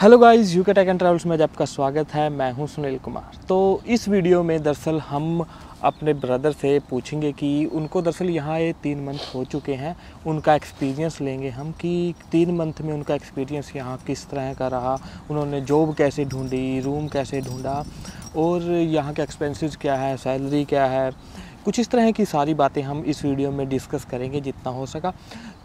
Hello guys, UK Tech and Travels में आपका स्वागत है। मैं हूं सुनील कुमार। तो इस वीडियो में दरअसल हम अपने ब्रदर से पूछेंगे कि उनको दरअसल यहाँ ये 3 मंथ हो चुके हैं, उनका एक्सपीरियंस लेंगे हम कि 3 मंथ में उनका एक्सपीरियंस यहाँ किस तरह का रहा, उन्होंने जॉब कैसे ढूंढी, रूम कैसे ढूंढा और यहाँ के एक्सपेंसेस क्या है, सैलरी क्या है, कुछ इस तरह की सारी बातें हम इस वीडियो में डिस्कस करेंगे जितना हो सका।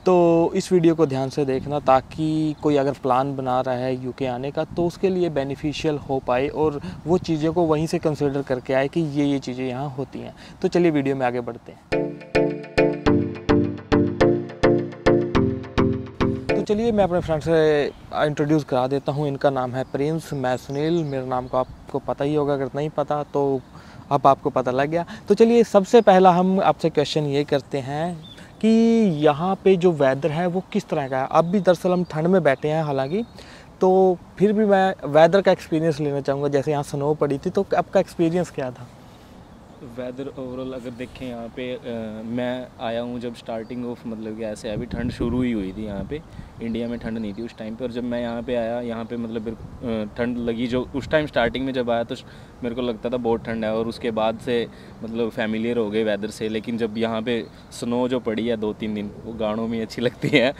तो इस वीडियो को ध्यान से देखना ताकि कोई अगर प्लान बना रहा है यूके आने का तो उसके लिए बेनिफिशियल हो पाए और वो चीज़ों को वहीं से कंसिडर करके आए कि ये चीज़ें यहाँ होती हैं। तो चलिए वीडियो में आगे बढ़ते हैं। तो चलिए मैं अपने फ्रेंड से इंट्रोड्यूस करा देता हूँ। इनका नाम है प्रिंस, मैं सुनील। मेरे नाम को आपको पता ही होगा, अगर नहीं पता तो अब आपको पता लग गया। तो चलिए सबसे पहला हम आपसे क्वेश्चन ये करते हैं कि यहाँ पे जो वेदर है वो किस तरह का है। अब भी दरअसल हम ठंड में बैठे हैं हालांकि, तो फिर भी मैं वेदर का एक्सपीरियंस लेना चाहूँगा। जैसे यहाँ स्नो पड़ी थी तो आपका एक्सपीरियंस क्या था? वेदर ओवरऑल अगर देखें यहाँ पे मैं आया हूँ जब स्टार्टिंग ऑफ मतलब कि ऐसे अभी ठंड शुरू ही हुई थी यहाँ पे। इंडिया में ठंड नहीं थी उस टाइम पे, और जब मैं यहाँ पे आया यहाँ पे मतलब ठंड लगी जो उस टाइम स्टार्टिंग में जब आया तो मेरे को लगता था बहुत ठंड है, और उसके बाद से मतलब फैमिलियर हो गए वेदर से। लेकिन जब यहाँ पे स्नो जो पड़ी है 2-3 दिन, वो गानों में अच्छी लगती है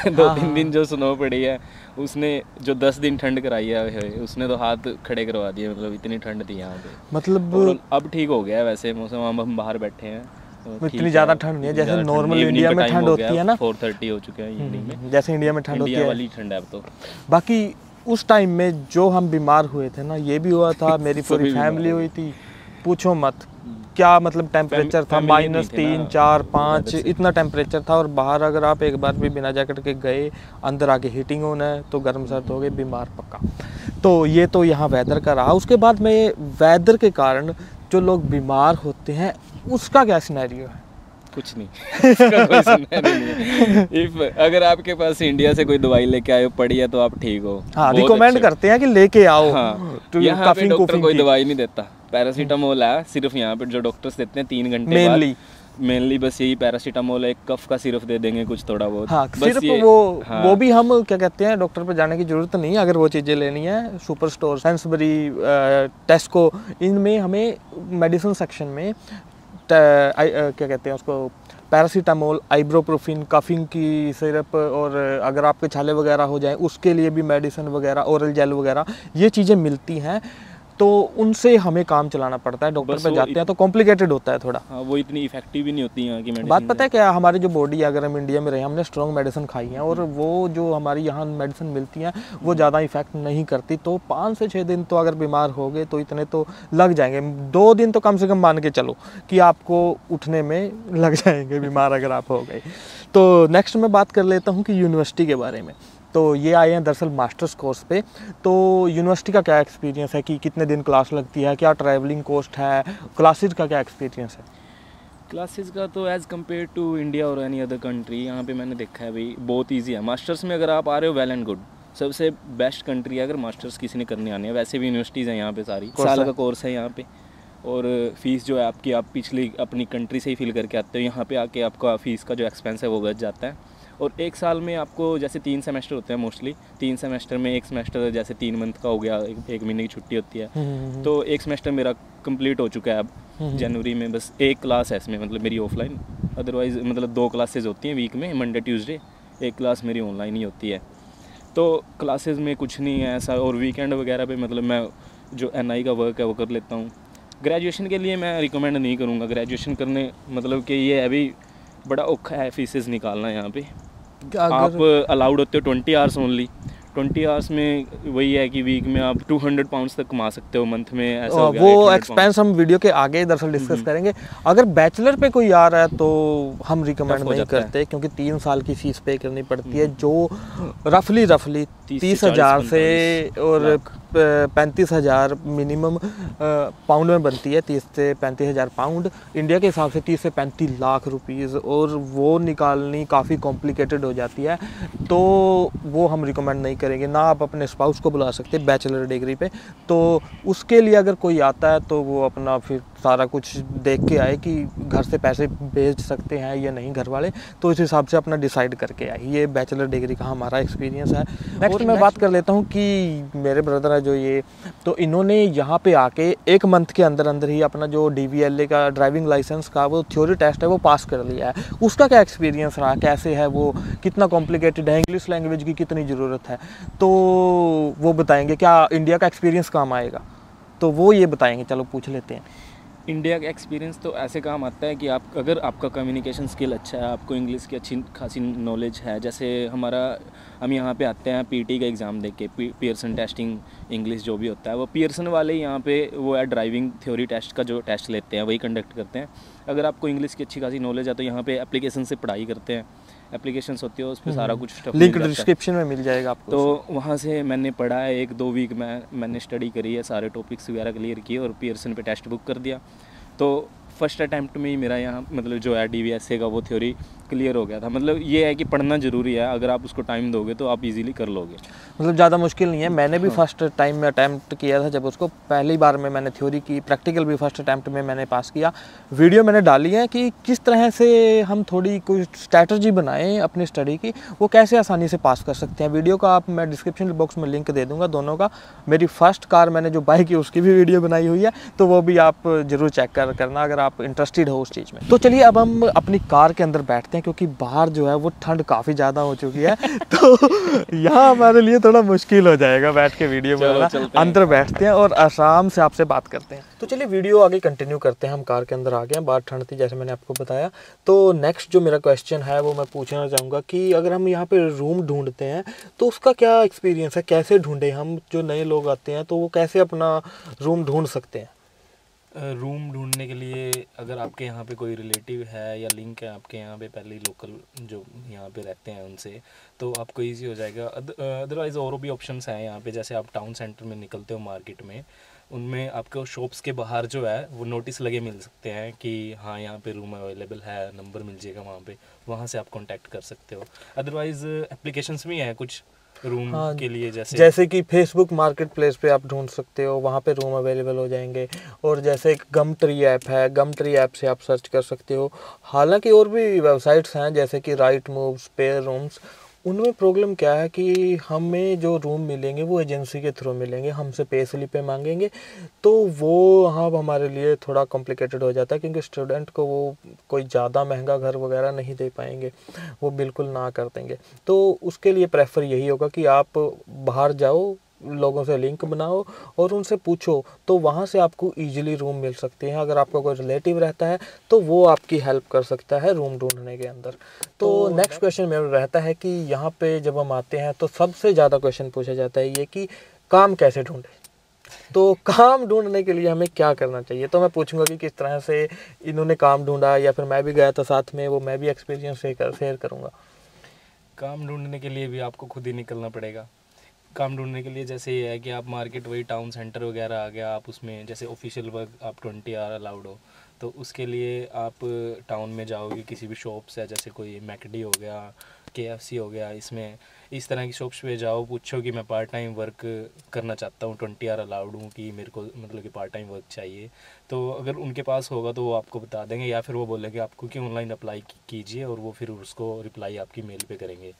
2-3 दिन जो स्नो पड़ी है उसने जो 10 दिन ठंड कराई है उसने तो हाथ खड़े करवा दिए। मतलब इतनी ठंड थी यहाँ पे। मतलब अब ठीक हो गया है वैसे मौसम, हम बाहर बैठे हैं तो इतनी ज़्यादा ठंड नहीं है जैसे नॉर्मल इंडिया में ठंड होती है ना। 4:30 हो चुके हैं इवनिंग में, जैसे इंडिया में ठंड होती है, इंडिया वाली ठंड है अब तो। बाकी उस टाइम में जो हम बीमार हुए थे ना, ये भी हुआ था, मेरी पूरी फैमिली हुई थी, पूछो मत क्या मतलब टेम्परेचर था, -3, 4, 5 इतना टेम्परेचर था। और बाहर अगर आप एक बार भी बिना जैकेट के गए, अंदर आके हीटिंग होना है तो गर्म सर्द हो गए, बीमार पक्का। तो ये तो यहाँ वेदर का रहा। उसके बाद में वेदर के कारण जो लोग बीमार होते हैं उसका क्या सिनेरियो है? कुछ नहीं इसका कोई सिनेरियो नहीं है। अगर आपके पास इंडिया से कोई दवाई लेके आए पड़ी है तो आप ठीक हो। हाँ, रिकमेंड करते हैं कि लेके आओ। हाँ, यहाँ पे डॉक्टर कोई दवाई नहीं देता, पैरासीटामोल है सिर्फ यहाँ पे जो डॉक्टर्स देते हैं 3 घंटे मेनली बस यही पैरासीटामोल, एक कफ का सिरप दे देंगे कुछ थोड़ा बहुत। हाँ, सिर्फ वो भी हम क्या कहते हैं, डॉक्टर पे जाने की जरूरत नहीं है अगर वो चीज़ें लेनी है। सुपर स्टोर, सेंसबरी, टेस्को, इनमें हमें मेडिसिन सेक्शन में क्या कहते हैं उसको, पैरासीटामोल, आइब्रोप्रोफिन, कफिंग की सिरप, और अगर आपके छाले वगैरह हो जाए उसके लिए भी मेडिसिन वगैरह, ओरल जेल वगैरह ये चीज़ें मिलती हैं। तो उनसे हमें काम चलाना पड़ता है। डॉक्टर पे जाते हैं तो कॉम्प्लिकेटेड होता है थोड़ा। हाँ, वो इतनी इफेक्टिव भी नहीं होती यहाँ की मेडिसिन। बात पता है क्या, हमारी जो बॉडी है, अगर हम इंडिया में रहे, हमने स्ट्रॉन्ग मेडिसिन खाई है और वो जो हमारी यहाँ मेडिसिन मिलती हैं वो ज़्यादा इफेक्ट नहीं करती। तो 5 से 6 दिन तो अगर बीमार हो गए तो इतने तो लग जाएंगे। 2 दिन तो कम से कम मान के चलो कि आपको उठने में लग जाएंगे बीमार अगर आप हो गए। तो नेक्स्ट मैं बात कर लेता हूँ कि यूनिवर्सिटी के बारे में। तो ये आए हैं दरअसल मास्टर्स कोर्स पे। तो यूनिवर्सिटी का क्या एक्सपीरियंस है कि कितने दिन क्लास लगती है, क्या ट्रैवलिंग कॉस्ट है, क्लासेस का क्या एक्सपीरियंस है? क्लासेस का तो एज़ कम्पेयर टू इंडिया और एनी अदर कंट्री यहाँ पे मैंने देखा है भाई बहुत ईजी है। मास्टर्स में अगर आप आ रहे हो वेल एंड गुड, सबसे बेस्ट कंट्री है अगर मास्टर्स किसी ने करने आने हैं। वैसे भी यूनिवर्सिटीज़ हैं यहाँ पे, सारी साल का कोर्स है यहाँ पे, और फीस जो है आपकी आप पिछली अपनी कंट्री से ही फिल करके आते हो। यहाँ पे आके आपका फ़ीस का जो एक्सपेंस है वो बच जाता है। और 1 साल में आपको जैसे 3 सेमेस्टर होते हैं मोस्टली, 3 सेमेस्टर में 1 सेमेस्टर जैसे 3 मंथ का हो गया, 1 महीने की छुट्टी होती है। तो 1 सेमेस्टर मेरा कंप्लीट हो चुका है अब जनवरी में। बस 1 क्लास है इसमें, मतलब मेरी ऑफलाइन, अदरवाइज़ मतलब 2 क्लासेज होती हैं वीक में, मंडे ट्यूसडे। 1 क्लास मेरी ऑनलाइन ही होती है। तो क्लासेज में कुछ नहीं है ऐसा। और वीकेंड वगैरह पे मतलब मैं जो NI का वर्क है वो कर लेता हूँ। ग्रेजुएशन के लिए मैं रिकमेंड नहीं करूँगा ग्रेजुएशन करने, मतलब कि ये अभी बड़ा औखा है फीसेस निकालना यहाँ पे। आप अलाउड होते हो 20 आवर्स ओनली। 20 आवर्स में वही है कि वीक में आप 200 पाउंड्स तक कमा सकते हो मंथ में, ऐसा हो गया। वो एक्सपेंस हम वीडियो के आगे दरअसल डिस्कस करेंगे। अगर बैचलर पे कोई आ रहा है तो हम रिकमेंड नहीं करते, क्योंकि 3 साल की फीस पे करनी पड़ती है, जो रफली 30,000 से और 35,000 मिनिमम पाउंड में बनती है। 30 से 35,000 पाउंड इंडिया के हिसाब से 30 से 35 लाख रुपीज़, और वो निकालनी काफ़ी कॉम्प्लिकेटेड हो जाती है। तो वो हम रिकमेंड नहीं करेंगे। ना आप अपने स्पाउस को बुला सकते बैचलर डिग्री पे। तो उसके लिए अगर कोई आता है तो वो अपना फिर सारा कुछ देख के आए कि घर से पैसे भेज सकते हैं या नहीं घर वाले, तो इस हिसाब से अपना डिसाइड करके आए। ये बैचलर डिग्री का हमारा एक्सपीरियंस है। नेक्स्ट मैं बात कर लेता हूँ कि मेरे ब्रदर है जो ये, तो इन्होंने यहाँ पे आके 1 मंथ के अंदर अंदर ही अपना जो DVLA का ड्राइविंग लाइसेंस का वो थ्योरी टेस्ट है वो पास कर लिया है। उसका क्या एक्सपीरियंस रहा, कैसे है वो, कितना कॉम्प्लिकेटेड है, इंग्लिश लैंग्वेज की कितनी ज़रूरत है, तो वो बताएंगे। क्या इंडिया का एक्सपीरियंस काम आएगा, तो वो ये बताएंगे। चलो पूछ लेते हैं। इंडिया का एक्सपीरियंस तो ऐसे काम आता है कि आप अगर आपका कम्युनिकेशन स्किल अच्छा है, आपको इंग्लिश की अच्छी खासी नॉलेज है, जैसे हम यहाँ पे आते हैं PT का एग्ज़ाम दे के, पियर्सन टेस्टिंग इंग्लिश जो भी होता है वो पियर्सन वाले यहाँ पे वो है ड्राइविंग थ्योरी टेस्ट का जो टेस्ट लेते हैं वही कंडक्ट करते हैं। अगर आपको इंग्लिश की अच्छी खासी नॉलेज है तो यहाँ पे एप्लीकेशन से पढ़ाई करते हैं, एप्लीकेशंस होती है उस पर सारा कुछ स्टफ लिंक डिस्क्रिप्शन में मिल जाएगा आपको। तो वहाँ से मैंने पढ़ा है 1-2 वीक में मैंने स्टडी करी है, सारे टॉपिक्स वगैरह क्लियर किए और पियर्सन पे टेस्ट बुक कर दिया। तो फर्स्ट अटैम्प्ट में ही मेरा यहाँ मतलब जो है DVSA का वो थ्योरी क्लियर हो गया था। मतलब ये है कि पढ़ना ज़रूरी है, अगर आप उसको टाइम दोगे तो आप इजीली कर लोगे, मतलब ज़्यादा मुश्किल नहीं है। मैंने भी फर्स्ट टाइम में अटैम्प्ट किया था, जब उसको पहली बार में मैंने थ्योरी की, प्रैक्टिकल भी फर्स्ट अटैम्प्ट में मैंने पास किया। वीडियो मैंने डाली है कि किस तरह से हम थोड़ी कोई स्ट्रैटेजी बनाएं अपनी स्टडी की, वो कैसे आसानी से पास कर सकते हैं। वीडियो का आप मैं डिस्क्रिप्शन बॉक्स में लिंक दे दूँगा दोनों का। मेरी फर्स्ट कार मैंने जो बाई की उसकी भी वीडियो बनाई हुई है, तो वो भी आप ज़रूर चेक करना अगर आप इंटरेस्टेड हो उस चीज़ में। तो चलिए अब हम अपनी कार के अंदर बैठते हैं, क्योंकि बाहर जो है वो ठंड काफ़ी ज़्यादा हो चुकी है, तो यहाँ हमारे लिए थोड़ा मुश्किल हो जाएगा बैठ के वीडियो बनाना। अंदर बैठते हैं और आराम से आपसे बात करते हैं। तो चलिए वीडियो आगे कंटिन्यू करते हैं। हम कार के अंदर आ गए हैं, बाहर ठंड थी जैसे मैंने आपको बताया। तो नेक्स्ट जो मेरा क्वेश्चन है वो मैं पूछना चाहूँगा कि अगर हम यहाँ पे रूम ढूंढते हैं तो उसका क्या एक्सपीरियंस है, कैसे ढूंढें हम, जो नए लोग आते हैं तो वो कैसे अपना रूम ढूंढ सकते हैं। रूम ढूंढने के लिए अगर आपके यहाँ पे कोई रिलेटिव है या लिंक है आपके यहाँ पे पहले लोकल जो यहाँ पे रहते हैं उनसे, तो आपको इजी हो जाएगा। अदरवाइज़ और भी ऑप्शंस हैं यहाँ पे, जैसे आप टाउन सेंटर में निकलते हो मार्केट में, उनमें आपको शॉप्स के बाहर जो है वो नोटिस लगे मिल सकते हैं कि हाँ यहाँ पे रूम अवेलेबल है, नंबर मिल जाएगा वहाँ पे, वहाँ से आप कांटेक्ट कर सकते हो। अदरवाइज़ एप्लीकेशंस भी हैं कुछ रूम के लिए, जैसे कि फेसबुक मार्केट प्लेस पे आप ढूंढ सकते हो, वहाँ पे रूम अवेलेबल हो जाएंगे। और जैसे एक गम ट्री ऐप है, गम ट्री ऐप से आप सर्च कर सकते हो। हालांकि और भी वेबसाइट्स हैं जैसे कि राइट मूव, स्पेयर रूम्स। उनमें प्रॉब्लम क्या है कि हमें जो रूम मिलेंगे वो एजेंसी के थ्रू मिलेंगे, हमसे पे स्लिपें मांगेंगे, तो वो हाँ हमारे लिए थोड़ा कॉम्प्लिकेटेड हो जाता है, क्योंकि स्टूडेंट को वो कोई ज़्यादा महंगा घर वगैरह नहीं दे पाएंगे, वो बिल्कुल ना कर देंगे। तो उसके लिए प्रेफर यही होगा कि आप बाहर जाओ, लोगों से लिंक बनाओ और उनसे पूछो, तो वहाँ से आपको इजीली रूम मिल सकते हैं। अगर आपका कोई रिलेटिव रहता है तो वो आपकी हेल्प कर सकता है रूम ढूंढने के अंदर। तो नेक्स्ट क्वेश्चन मेरा रहता है कि यहाँ पे जब हम आते हैं तो सबसे ज़्यादा क्वेश्चन पूछा जाता है ये कि काम कैसे ढूंढे। तो काम ढूंढने के लिए हमें क्या करना चाहिए, तो मैं पूछूंगा कि किस तरह से इन्होंने काम ढूंढा, या फिर मैं भी गया था साथ में, वो मैं भी एक्सपीरियंस शेयर करूँगा। काम ढूंढने के लिए भी आपको खुद ही निकलना पड़ेगा। काम ढूंढने के लिए जैसे ये है कि आप मार्केट, वही टाउन सेंटर वगैरह आ गया, आप उसमें जैसे ऑफिशियल वर्क आप 20 आवर अलाउड हो, तो उसके लिए आप टाउन में जाओगे, किसी भी शॉप्स है जैसे कोई मैकडी हो गया, KFC हो गया, इसमें इस तरह की शॉप्स पे जाओ, पूछो कि मैं पार्ट टाइम वर्क करना चाहता हूँ, 20 आवर अलाउड हूँ, कि मेरे को मतलब कि पार्ट टाइम वर्क चाहिए। तो अगर उनके पास होगा तो वो आपको बता देंगे, या फिर वो बोलेंगे आपको कि ऑनलाइन अप्लाई कीजिए, और वो फिर उसको रिप्लाई आपकी मेल पे करेंगे।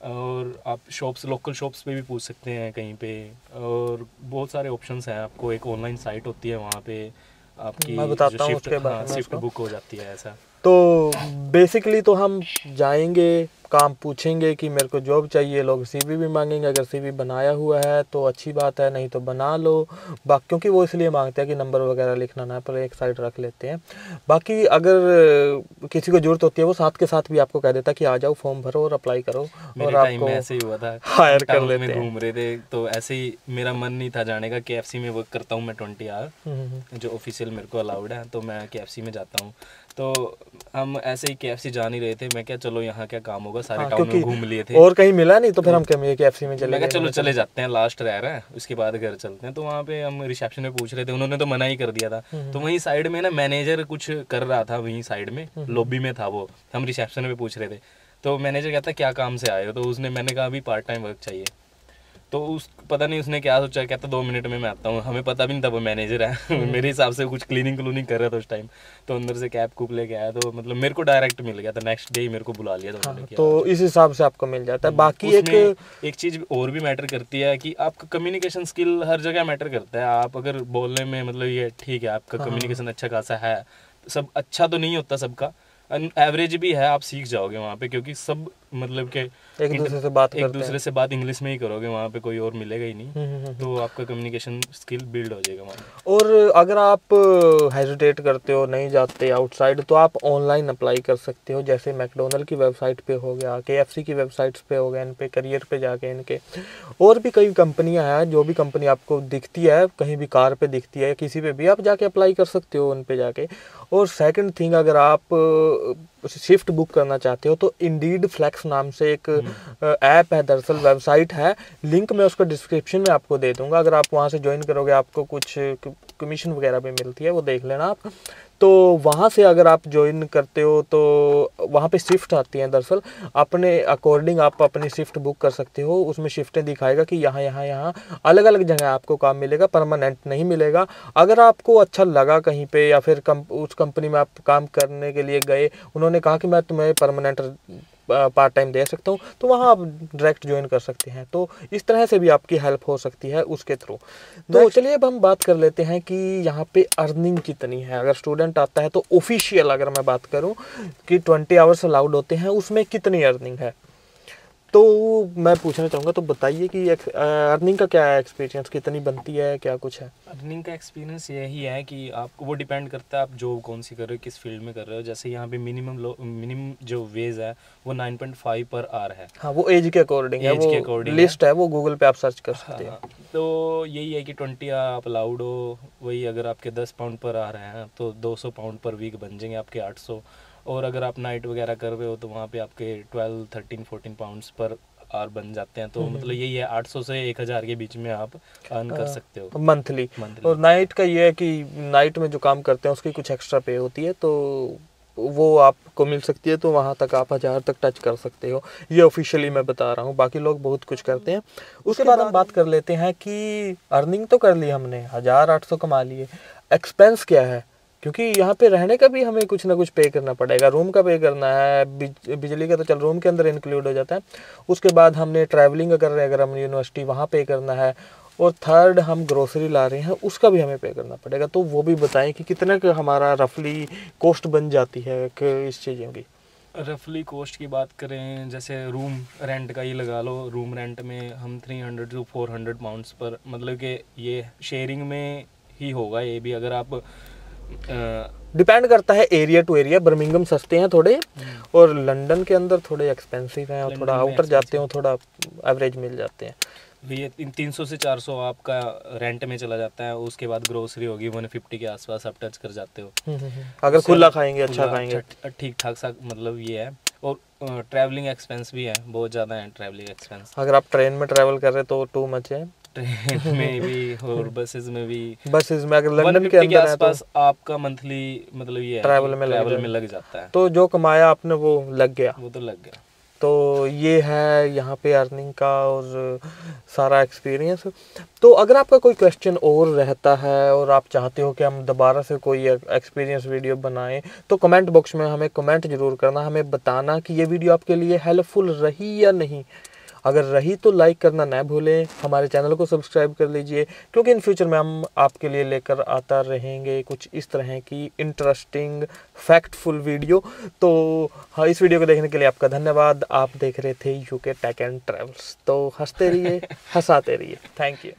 और आप शॉप्स, लोकल शॉप्स पे भी पूछ सकते हैं कहीं पे, और बहुत सारे ऑप्शंस हैं। आपको एक ऑनलाइन साइट होती है, वहाँ पे आपकी मैं बताता हूँ उसके बारे में, शिफ्ट बुक हो जाती है ऐसा। तो बेसिकली तो हम जाएंगे, काम पूछेंगे कि मेरे को जॉब चाहिए, लोग CV भी मांगेंगे। अगर CV बनाया हुआ है तो अच्छी बात है, नहीं तो बना लो। क्योंकि वो इसलिए मांगते हैं कि नंबर वगैरह लिखना ना, पर एक साइड रख लेते हैं। बाकी अगर किसी को ज़रूरत होती है वो साथ के साथ भी आपको कह देता है कि आ जाओ, फॉर्म भरो और अप्लाई करो, और आपको ऐसे ही हुआ था, हायर कर लेते हैं। घूम रहे थे तो ऐसे ही मेरा मन नहीं था जाने का। KFC में वर्क करता हूँ मैं 20 आवर, जो ऑफिशियल मेरे को अलाउड है, तो मैं KFC में जाता हूँ। तो हम ऐसे ही KFC जा नहीं रहे थे, मैं क्या चलो यहाँ क्या काम होगा, सारे टाउन में घूम लिए थे और कहीं मिला नहीं, तो फिर हम KFC में चले गए। चलो चले जाते हैं, लास्ट रह रहा है, उसके बाद घर चलते हैं। तो वहाँ पे हम रिसेप्शन में पूछ रहे थे, उन्होंने तो मना ही कर दिया था। तो वहीं साइड में ना मैनेजर कुछ कर रहा था, वहीं साइड में लॉबी में था वो, हम रिसेप्शन में पूछ रहे थे। तो मैनेजर कहता क्या काम से आए हो, तो उसने, मैंने कहा अभी पार्ट टाइम वर्क चाहिए। तो उस पता नहीं उसने क्या सोचा, कहता 2 मिनट में मैं आता हूँ। हमें पता भी नहीं था वो मैनेजर है। मेरे हिसाब से कुछ क्लीनिंग कर रहा था उस टाइम, तो अंदर से कैप कूप लेके आया, तो मतलब मेरे को डायरेक्ट मिल गया था, नेक्स्ट डे ही मेरे को बुला लिया था उन्होंने। हाँ, तो इस हिसाब से आपको मिल जाता है। बाकी एक चीज़ और भी मैटर करती है कि आपका कम्युनिकेशन स्किल हर जगह मैटर करता है। आप अगर बोलने में मतलब ये ठीक है, आपका कम्युनिकेशन अच्छा खासा है, सब अच्छा तो नहीं होता सबका, एवरेज भी है, आप सीख जाओगे वहाँ पे, क्योंकि सब मतलब के एक दूसरे से बात इंग्लिश में ही करोगे, वहाँ पे कोई और मिलेगा ही नहीं। तो आपका कम्युनिकेशन स्किल बिल्ड हो जाएगा वहाँ पे। और अगर आप हेजिटेट करते हो, नहीं जाते आउटसाइड, तो आप ऑनलाइन अप्लाई कर सकते हो। जैसे मैकडोनल्ड की वेबसाइट पे हो गया, KFC की वेबसाइट्स पे हो गया, इन पे करियर पे जाके इनके और भी कई कंपनियां हैं। जो भी कंपनी आपको दिखती है, कहीं भी कार पे दिखती है, किसी पे भी आप जाके अप्लाई कर सकते हो उन पे जाके। और सेकंड थिंग, अगर आप शिफ्ट बुक करना चाहते हो तो इंडीड फ्लेक्स नाम से एक ऐप है, दरअसल वेबसाइट है, लिंक मैं उसको डिस्क्रिप्शन में आपको दे दूंगा। अगर आप वहाँ से ज्वाइन करोगे आपको कुछ कमीशन वगैरह भी मिलती है, वो देख लेना आप। तो वहाँ से अगर आप ज्वाइन करते हो तो वहाँ पे शिफ्ट आती हैं, दरअसल अपने अकॉर्डिंग आप अपनी शिफ्ट बुक कर सकते हो। उसमें शिफ्टें दिखाएगा कि यहाँ यहाँ यहाँ अलग अलग जगह आपको काम मिलेगा, परमानेंट नहीं मिलेगा। अगर आपको अच्छा लगा कहीं पे, या फिर उस कंपनी में आप काम करने के लिए गए, उन्होंने कहा कि मैं तुम्हें परमानेंट पार्ट टाइम दे सकता हूँ, तो वहाँ आप डायरेक्ट ज्वाइन कर सकते हैं। तो इस तरह से भी आपकी हेल्प हो सकती है उसके थ्रू। तो चलिए अब हम बात कर लेते हैं कि यहाँ पे अर्निंग कितनी है। अगर स्टूडेंट आता है तो ऑफिशियल अगर मैं बात करूँ कि 20 आवर्स अलाउड होते हैं, उसमें कितनी अर्निंग है, तो मैं पूछना चाहूँगा, तो बताइए कि अर्निंग का क्या एक्सपीरियंस, कितनी बनती है, क्या कुछ है? अर्निंग का एक्सपीरियंस यही है कि आपको वो डिपेंड करता है आप जॉब कौन सी कर रहे हो, किस फील्ड में कर रहे हो। जैसे यहाँ पे मिनिमम जो वेज है वो 9.5 पर आवर है। हाँ, वो एज के अकॉर्डिंग है, वो लिस्ट है, वो गूगल पे आप सर्च कर सकते हैं। तो यही है कि 20 आप अलाउड हो, वही अगर आपके 10 पाउंड पर आ रहे हैं तो 200 पाउंड पर वीक बन जाएंगे आपके 800। और अगर आप नाइट वगैरह कर रहे हो तो वहाँ पे आपके 12, 13, 14 पाउंड्स पर आवर बन जाते हैं। तो मतलब यही है 800 से 1000 के बीच में आप अर्न कर सकते हो मंथली। और नाइट का ये है कि नाइट में जो काम करते हैं उसकी कुछ एक्स्ट्रा पे होती है, तो वो आपको मिल सकती है। तो वहाँ तक आप 1000 तक टच कर सकते हो, ये ऑफिशियली मैं बता रहा हूँ। बाकी लोग बहुत कुछ करते हैं। उसके बाद हम बात कर लेते हैं कि अर्निंग तो कर ली हमने, 1800 कमा लिए, एक्सपेंस क्या है, क्योंकि यहाँ पे रहने का भी हमें कुछ ना कुछ पे करना पड़ेगा। रूम का पे करना है, बिजली का तो चल रूम के अंदर इंक्लूड हो जाता है। उसके बाद हमने ट्रैवलिंग कर रहे हैं, अगर हम यूनिवर्सिटी, वहाँ पे करना है। और थर्ड, हम ग्रोसरी ला रहे हैं, उसका भी हमें पे करना पड़ेगा। तो वो भी बताएं कि कितना का हमारा रफली कॉस्ट बन जाती है इस चीज़ों की। रफली कॉस्ट की बात करें, जैसे रूम रेंट का ही लगा लो। रूम रेंट में हम 300 to 400 पाउंड्स पर, मतलब कि ये शेयरिंग में ही होगा। ये भी अगर आप डिपेंड करता है एरिया टू एरिया। बर्मिंघम सस्ते हैं थोड़े, और लंदन के अंदर थोड़े एक्सपेंसिव हैं, और थोड़ा आउटर जाते हो थोड़ा एवरेज मिल जाते हैं। ये 300 से 400 आपका रेंट में चला जाता है। उसके बाद ग्रोसरी होगी 150 के आसपास आप टच कर जाते हो। अगर खुला खाएंगे, अच्छा खाएंगे, ठीक ठाक सा, मतलब ये है। और ट्रैवलिंग एक्सपेंस भी है, बहुत ज़्यादा है ट्रैवलिंग एक्सपेंस। अगर आप ट्रेन में ट्रैवल कर रहे तो टू मच है। ट्रेन में भी और बसेस में भी। बसेस में अगर लंदन के अंदर है तो आपका मंथली मतलब ये ट्रैवल में लग जाता है। तो जो कमाया आपने वो लग गया, वो तो लग गया। तो ये है यहाँ पे अर्निंग का और सारा एक्सपीरियंस। तो अगर आपका कोई क्वेश्चन और रहता है और आप चाहते हो कि हम दोबारा से कोई एक्सपीरियंस वीडियो बनाएं, तो कमेंट बॉक्स में हमें कमेंट जरूर करना, हमें बताना कि ये वीडियो आपके लिए हेल्पफुल रही या नहीं। अगर रही तो लाइक करना ना भूलें, हमारे चैनल को सब्सक्राइब कर लीजिए, क्योंकि इन फ्यूचर में हम आपके लिए लेकर आता रहेंगे कुछ इस तरह की इंटरेस्टिंग फैक्टफुल वीडियो। तो हाँ, इस वीडियो को देखने के लिए आपका धन्यवाद। आप देख रहे थे UK टेक एंड ट्रैवल्स। तो हंसते रहिए, हंसाते रहिए। Thank you.